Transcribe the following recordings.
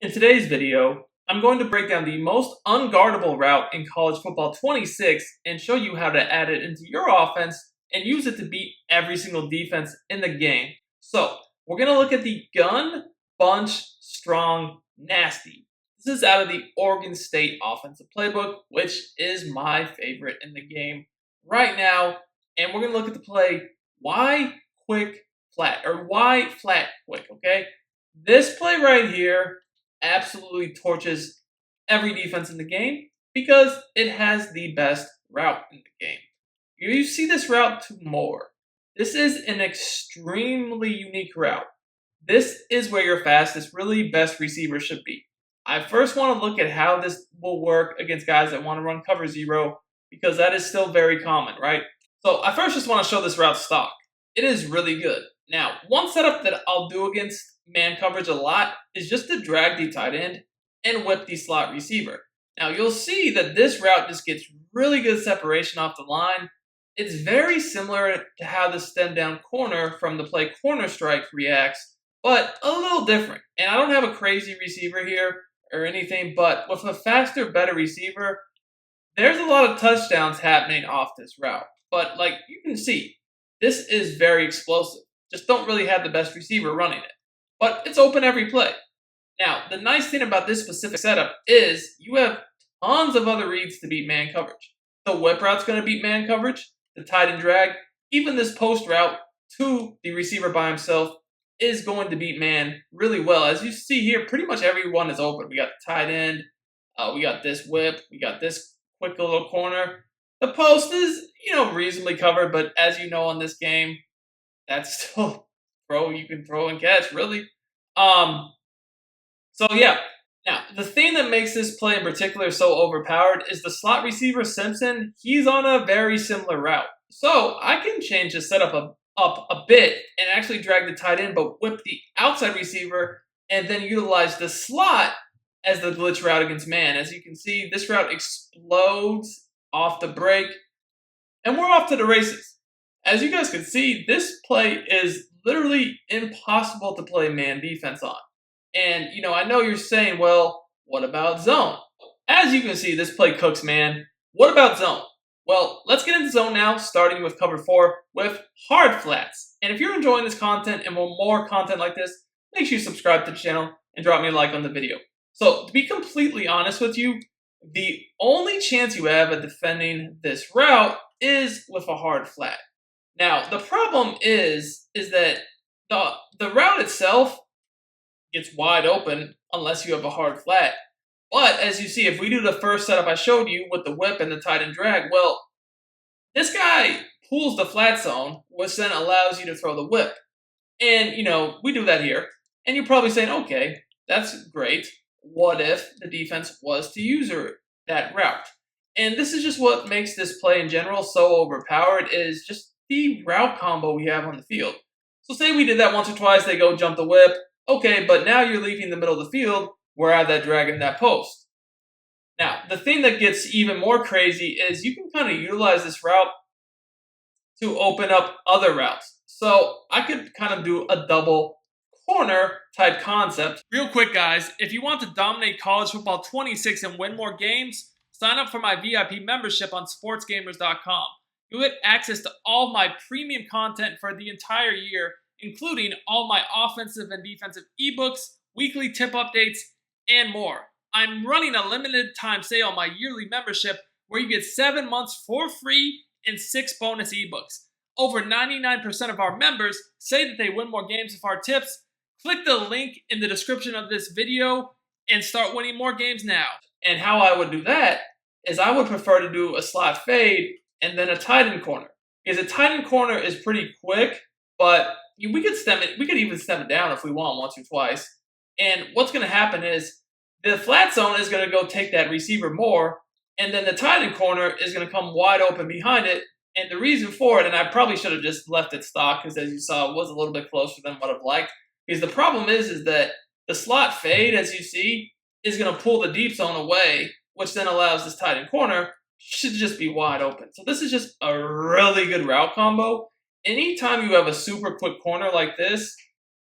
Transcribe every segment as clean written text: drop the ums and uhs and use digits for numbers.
In today's video, I'm going to break down the most unguardable route in college football 26 and show you how to add it into your offense and use it to beat every single defense in the game. So, we're going to look at the gun, bunch, strong, nasty. This is out of the Oregon State offensive playbook, which is my favorite in the game right now. And we're going to look at the play, why quick flat, or why flat quick, okay? This play right here absolutely torches every defense in the game because it has the best route in the game. You see this route to more. This is an extremely unique route. This is where your fastest, really best receiver should be. I first want to look at how this will work against guys that want to run cover zero because that is still very common, right? So I first just want to show this route stock. It is really good. Now, one setup that I'll do against man coverage a lot is just to drag the tight end and whip the slot receiver. Now, you'll see that this route just gets really good separation off the line. It's very similar to how the stem down corner from the play corner strike reacts, but a little different. And I don't have a crazy receiver here or anything, but with a faster, better receiver, there's a lot of touchdowns happening off this route. But like you can see, this is very explosive. Just don't really have the best receiver running it. But it's open every play. Now, the nice thing about this specific setup is you have tons of other reads to beat man coverage. The whip route's going to beat man coverage, the tight end drag, even this post route to the receiver by himself is going to beat man really well. As you see here, pretty much everyone is open. We got the tight end, we got this whip, we got this quick little corner. The post is, reasonably covered, but as you know on this game, that's still you can throw and catch, really. So yeah. Now, the thing that makes this play in particular so overpowered is the slot receiver Simpson. He's on a very similar route. So I can change the setup up a bit and actually drag the tight end, but whip the outside receiver and then utilize the slot as the glitch route against man. As you can see, this route explodes off the break, and we're off to the races. As you guys can see, this play is literally impossible to play man defense on. And, I know you're saying, well, what about zone? As you can see, this play cooks man. What about zone? Well, let's get into zone now, starting with cover 4 with hard flats. And if you're enjoying this content and want more content like this, make sure you subscribe to the channel and drop me a like on the video. So, to be completely honest with you, the only chance you have at defending this route is with a hard flat. Now, the problem is that the route itself gets wide open unless you have a hard flat. But as you see, if we do the first setup I showed you with the whip and the tight end drag, well, this guy pulls the flat zone, which then allows you to throw the whip. And, we do that here. And you're probably saying, okay, that's great. What if the defense was to use that route? And this is just what makes this play in general so overpowered is just the route combo we have on the field. So say we did that once or twice, they go jump the whip. Okay, but now you're leaving the middle of the field where I have that drag in that post. Now, the thing that gets even more crazy is you can kind of utilize this route to open up other routes. So I could kind of do a double corner type concept. Real quick, guys, if you want to dominate college football 26 and win more games, sign up for my VIP membership on Sportsgamerz.com. You'll get access to all my premium content for the entire year, including all my offensive and defensive ebooks, weekly tip updates, and more. I'm running a limited time sale on my yearly membership where you get 7 months for free and 6 bonus ebooks. Over 99% of our members say that they win more games with our tips. Click the link in the description of this video and start winning more games now. And how I would do that is I would prefer to do a slot fade and then a tight end corner. Because a tight end corner is pretty quick, but we could stem it. We could even stem it down if we want once or twice. And what's going to happen is the flat zone is going to go take that receiver more, and then the tight end corner is going to come wide open behind it. And the reason for it, and I probably should have just left it stock because as you saw, it was a little bit closer than what I'd liked. Because the problem is that the slot fade, as you see, is going to pull the deep zone away, which then allows this tight end corner should just be wide open. So this is just a really good route combo. Anytime you have a super quick corner like this,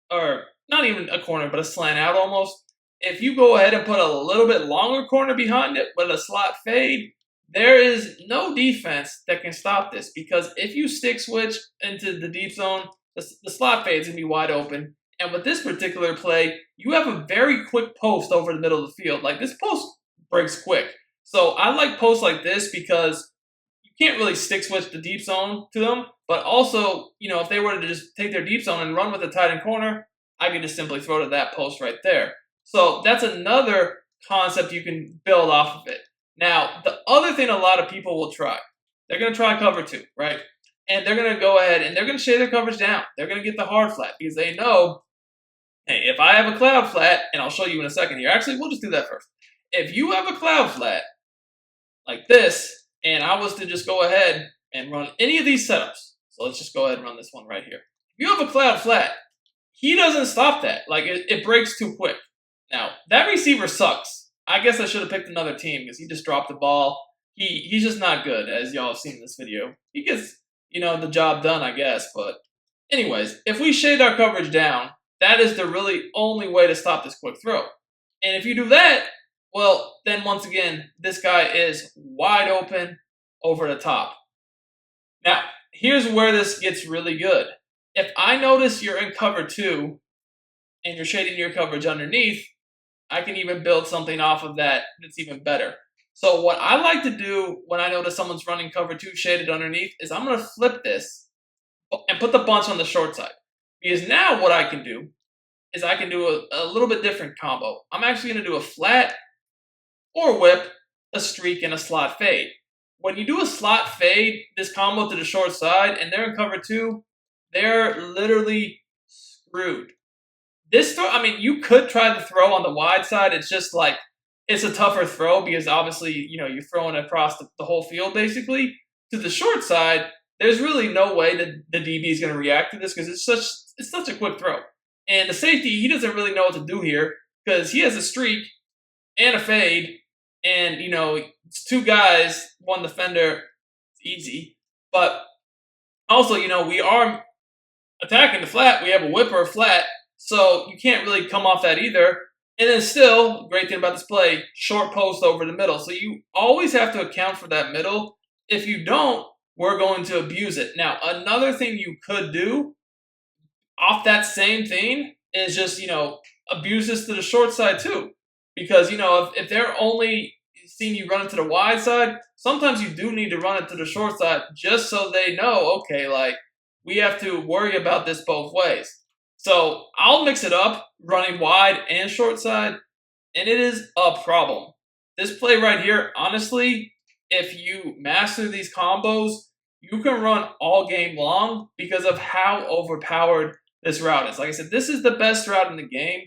or not even a corner, but a slant out almost, if you go ahead and put a little bit longer corner behind it with a slot fade, there is no defense that can stop this, because if you stick switch into the deep zone, the slot fade is going to be wide open. And with this particular play, you have a very quick post over the middle of the field. Like, this post breaks quick. So I like posts like this because you can't really stick switch the deep zone to them. But also, if they were to just take their deep zone and run with a tight end corner, I can just simply throw to that post right there. So that's another concept you can build off of it. Now, the other thing a lot of people will try, they're going to try cover 2, right? And they're going to go ahead and they're going to shade their coverage down. They're going to get the hard flat because they know, hey, if I have a cloud flat, and I'll show you in a second here. Actually, we'll just do that first. If you have a cloud flat like this, and I was to just go ahead and run any of these setups, so let's just go ahead and run this one right here. If you have a cloud flat, he doesn't stop that. Like, it breaks too quick. Now, that receiver sucks. I guess I should have picked another team because he just dropped the ball. He's just not good, as y'all have seen in this video. He gets, the job done, I guess. But anyways, if we shade our coverage down, that is the really only way to stop this quick throw. And if you do that, well, then once again, this guy is wide open over the top. Now, here's where this gets really good. If I notice you're in cover 2 and you're shading your coverage underneath, I can even build something off of that that's even better. So what I like to do when I notice someone's running cover 2 shaded underneath is I'm going to flip this and put the bunch on the short side. Because now what I can do is I can do a little bit different combo. I'm actually going to do a flat or whip, a streak, and a slot fade. When you do a slot fade, this combo to the short side, and they're in cover 2, they're literally screwed. This throw, you could try the throw on the wide side. It's just like, it's a tougher throw because obviously, you're throwing across the whole field basically. To the short side, there's really no way that the DB is going to react to this because it's such a quick throw. And the safety, he doesn't really know what to do here because he has a streak and a fade. And, it's 2 guys, 1 defender. It's easy. But also, we are attacking the flat. We have a whip or a flat. So you can't really come off that either. And then still, great thing about this play, short post over the middle. So you always have to account for that middle. If you don't, we're going to abuse it. Now, another thing you could do off that same thing is just, abuse this to the short side too. Because, if they're only seeing you run it to the wide side, sometimes you do need to run it to the short side just so they know, okay, like, we have to worry about this both ways. So I'll mix it up, running wide and short side, and it is a problem. This play right here, honestly, if you master these combos, you can run all game long because of how overpowered this route is. Like I said, this is the best route in the game,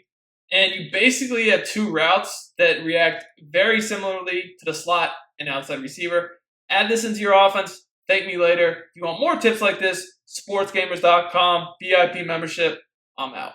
and you basically have 2 routes that react very similarly to the slot and outside receiver. Add this into your offense. Thank me later. If you want more tips like this, sportsgamers.com, VIP membership. I'm out.